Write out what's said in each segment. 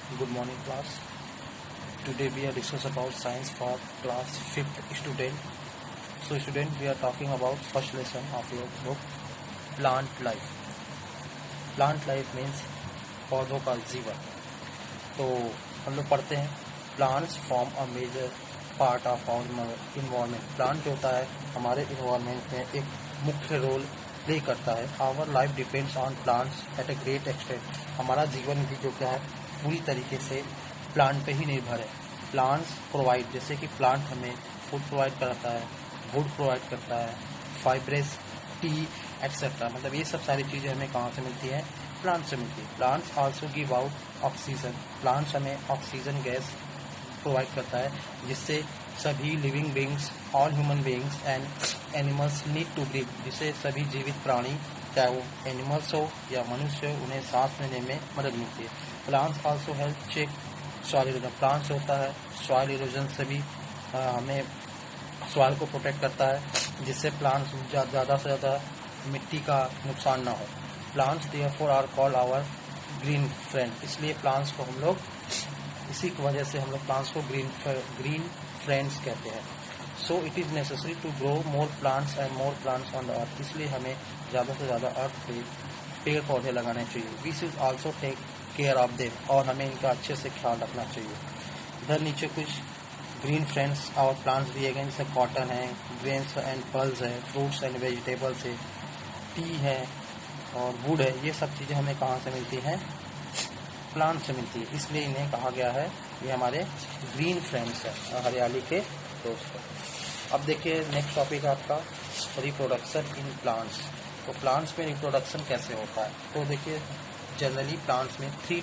Good morning, class. Today we are discuss about science for class 5th student. So student, we are talking about first lesson of your book, plant life. Plant life means पौधों का जीवन. तो हम लोग पढ़ते हैं plants form a major part of our environment. Plant जो होता है हमारे इन्वायरमेंट में एक मुख्य रोल प्ले करता है. Our life depends on plants at a great extent. हमारा जीवन भी जो क्या है पूरी तरीके से प्लांट पे ही निर्भर है. प्लांट्स प्रोवाइड, जैसे कि प्लांट हमें फूड प्रोवाइड करता है, वुड प्रोवाइड करता है, फाइब्रेस, टी एक्सेट्रा. मतलब ये सब सारी चीज़ें हमें कहाँ से मिलती हैं? प्लांट से मिलती है. Plants also give out oxygen. Plants हमें ऑक्सीजन गैस प्रोवाइड करता है जिससे सभी living beings, all human beings and animals need to breathe. जिससे सभी जीवित प्राणी, चाहे वो एनिमल्स हो या मनुष्य हो, उन्हें सांस लेने में मदद मिलती है. Plants also help check soil erosion. Plants होता है सॉइल इरोजन से भी हमें सॉइल को प्रोटेक्ट करता है जिससे प्लांट्स ज़्यादा से ज़्यादा मिट्टी का नुकसान ना हो. Plants therefore are called our green friend. इसलिए प्लांट्स को हम लोग, इसी की वजह से हम लोग प्लांट्स को ग्रीन फ्रेंड्स कहते हैं. So it is necessary to grow more plants and more plants on the earth. इसलिए हमें ज़्यादा से ज़्यादा अर्थ पे पेड़ पौधे लगाने चाहिए. We should also take care of them. और हमें इनका अच्छे से ख्याल रखना चाहिए. इधर नीचे कुछ ग्रीन फ्रेंड्स और प्लांट्स दिए गए जैसे कॉटन है, ग्रेन्स एंड पल्स है, फ्रूट्स एंड वेजिटेबल्स है, टी है और वुड है. ये सब चीज़ें हमें कहाँ से मिलती हैं? प्लांट से मिलती है. इसलिए इन्हें कहा गया है ये हमारे ग्रीन फ्रेंड्स है, हरियाली के दोस्त. अब देखिए नेक्स्ट टॉपिक आपका रिप्रोडक्शन इन प्लांट्स. तो प्लांट्स में रिप्रोडक्शन कैसे होता है? तो देखिए जनरली प्लांट्स में तीन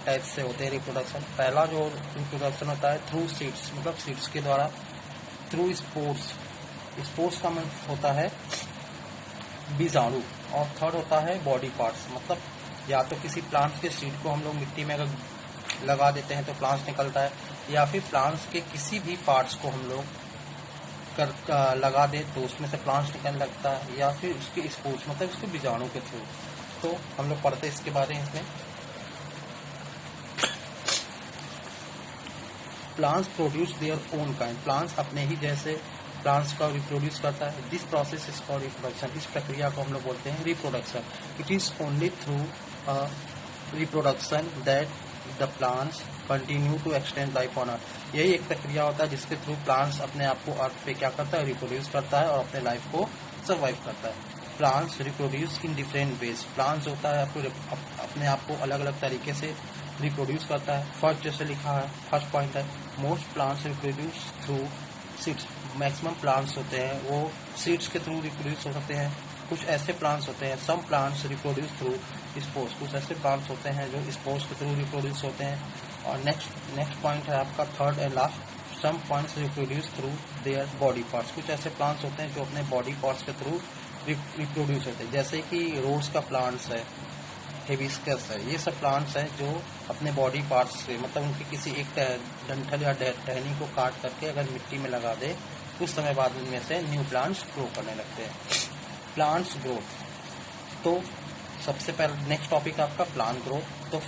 टाइप्स से होते हैं रिप्रोडक्शन. पहला जो रिप्रोडक्शन होता है थ्रू सीड्स, मतलब सीड्स के द्वारा. थ्रू स्पोर्स, स्पोर्स का मतलब होता है बीजाणु. और थर्ड होता है बॉडी पार्ट्स. मतलब या तो किसी प्लांट के सीड को हम लोग मिट्टी में अगर लगा देते हैं तो प्लांट्स निकलता है, या फिर प्लांट्स के किसी भी पार्ट्स को हम लोग लगा दे तो उसमें से प्लांट्स निकलने लगता है, या फिर उसके स्पोर्स मतलब उसके बीजाणु के थ्रू. तो हम लोग पढ़ते हैं इसके बारे में. इसमें plants produce their own kind. Plants अपने ही जैसे प्लांट्स का रिप्रोड्यूस करता है. This process is called reproduction. इस प्रक्रिया को हम लोग बोलते हैं reproduction. It is only through reproduction that the plants continue to extend life on earth. यही एक प्रक्रिया होता है जिसके थ्रू प्लांट्स अपने आप को अर्थ पे क्या करता है? रिप्रोड्यूस करता है और अपने लाइफ को सर्वाइव करता है. Plants reproduce in different ways. Plants होता है आपको अपने आप को अलग अलग तरीके से रिप्रोड्यूस करता है. फर्स्ट जैसे लिखा है, फर्स्ट पॉइंट है most plants reproduce through seeds. Maximum plants होते हैं वो सीड्स के थ्रू रिप्रोड्यूस हो सकते हैं. कुछ ऐसे प्लांट्स होते हैं, some plants reproduce through spores. कुछ ऐसे प्लांट्स होते हैं जो स्पोर्स के थ्रू रिप्रोड्यूस होते हैं. और नेक्स्ट पॉइंट है आपका third and last, some plants reproduce through their body parts. कुछ ऐसे प्लांट्स होते हैं जो अपने बॉडी पार्ट्स के थ्रू रिप्रोड्यूस होते हैं. जैसे कि रोज का प्लांट्स है, हिबिस्कस है. ये सब प्लांट्स हैं जो अपने बॉडी पार्ट्स से, मतलब उनके किसी एक डंठल या टहनी को काट करके अगर मिट्टी में लगा दे कुछ समय बाद उनमें से न्यू प्लांट्स ग्रो करने लगते हैं. Plants growth. तो सबसे पहले नेक्स्ट टॉपिक आपका प्लांट ग्रोथ. तो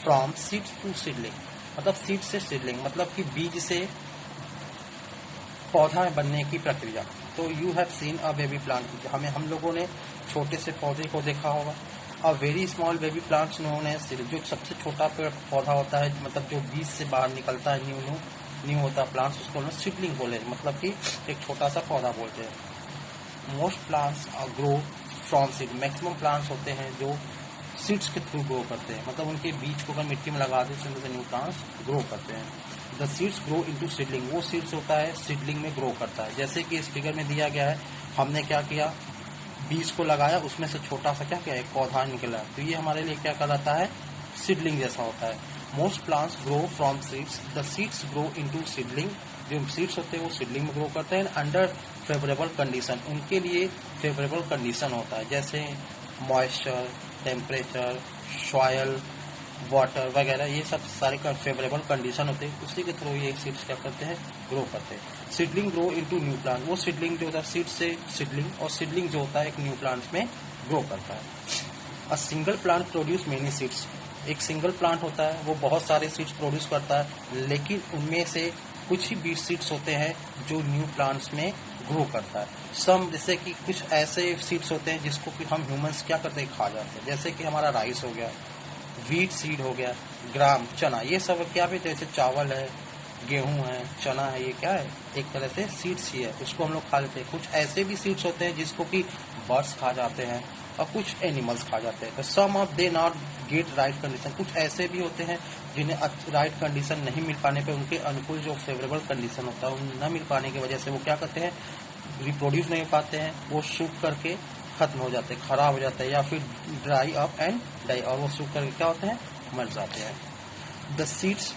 फ्रॉम सीड टू सीडलिंग, मतलब सीड से सीडलिंग, मतलब कि बीज से पौधा बनने की प्रक्रिया. तो you have seen a baby plant. हम लोगों ने छोटे से पौधे को देखा होगा. A very small baby plants known as seed. जो सबसे छोटा पौधा होता है, मतलब जो बीज से बाहर निकलता है, न्यू होता है प्लांट्स, उसको हम सीडलिंग बोले, मतलब कि एक छोटा सा पौधा बोलते हैं. Most plants grow from seed. Maximum plants होते हैं जो सीड्स के थ्रू ग्रो करते हैं, मतलब उनके बीज को अगर मिट्टी में लगा दें तो न्यू प्लांट्स ग्रो करते हैं. The seeds grow into seedling. वो सीड्स होता है सीडलिंग में ग्रो करता है. जैसे कि इस फिगर में दिया गया है, हमने क्या किया, बीज को लगाया, उसमें से छोटा सा क्या एक पौधा निकला. तो ये हमारे लिए क्या कहलाता है? सीडलिंग जैसा होता है. Most plants grow from seeds. The seeds grow into seedling. जो सीड्स होते हैं वो सीडलिंग में ग्रो करते हैं अंडर फेवरेबल कंडीशन. उनके लिए फेवरेबल कंडीशन होता है, जैसे मॉइस्चर, टेम्परेचर, सॉयल, वाटर वगैरह. ये सब सारे फेवरेबल कंडीशन होते हैं. उसी के थ्रू ये सीड्स क्या करते हैं? ग्रो करते हैं. Seedling grow into new plant. वो सीडलिंग जो होता है सीड से सीडलिंग, और सीडलिंग जो होता है एक न्यू प्लांट्स में ग्रो करता है. A single plant produce many seeds. एक सिंगल प्लांट होता है, वो बहुत सारे सीड्स प्रोड्यूस करता है, लेकिन उनमें से कुछ ही बीज सीड्स होते हैं जो न्यू प्लांट्स में ग्रो करता है। सम जैसे कि कुछ ऐसे सीड्स होते हैं जिसको कि हम ह्यूमंस क्या करते हैं, खा जाते हैं, जैसे कि हमारा राइस हो गया, वीट सीड हो गया, ग्राम, चना, ये सब क्या भी, जैसे चावल है, गेहूं है, चना है, ये क्या है, एक तरह से सीड्स ही है, उसको हम लोग खा लेते हैं। कुछ ऐसे भी सीड्स होते हैं जिसको कि बर्ड्स खा जाते हैं और कुछ एनिमल्स खा जाते हैं। तो some of they not get right condition, कुछ ऐसे भी होते हैं जिन्हें राइट कंडीशन नहीं मिल पाने पे, उनके अनुकूल जो फेवरेबल कंडीशन होता है उन न मिल पाने की वजह से वो क्या करते हैं, रिप्रोड्यूस नहीं पाते हैं, वो सूख करके खत्म हो जाते हैं, खराब हो जाते हैं, या फिर ड्राई अप एंड डाई, और वो सूख करके क्या होते हैं, मर जाते हैं। The seeds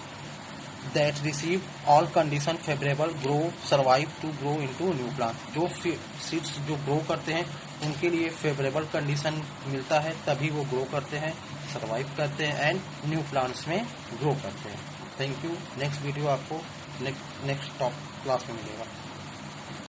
that receive all condition favorable grow survive to grow into new plant, जो सीड्स जो ग्रो करते हैं उनके लिए फेवरेबल कंडीशन मिलता है, तभी वो ग्रो करते हैं, सर्वाइव करते हैं एंड न्यू प्लांट्स में ग्रो करते हैं। Thank you. नेक्स्ट वीडियो आपको नेक्स्ट टॉप क्लास में मिलेगा।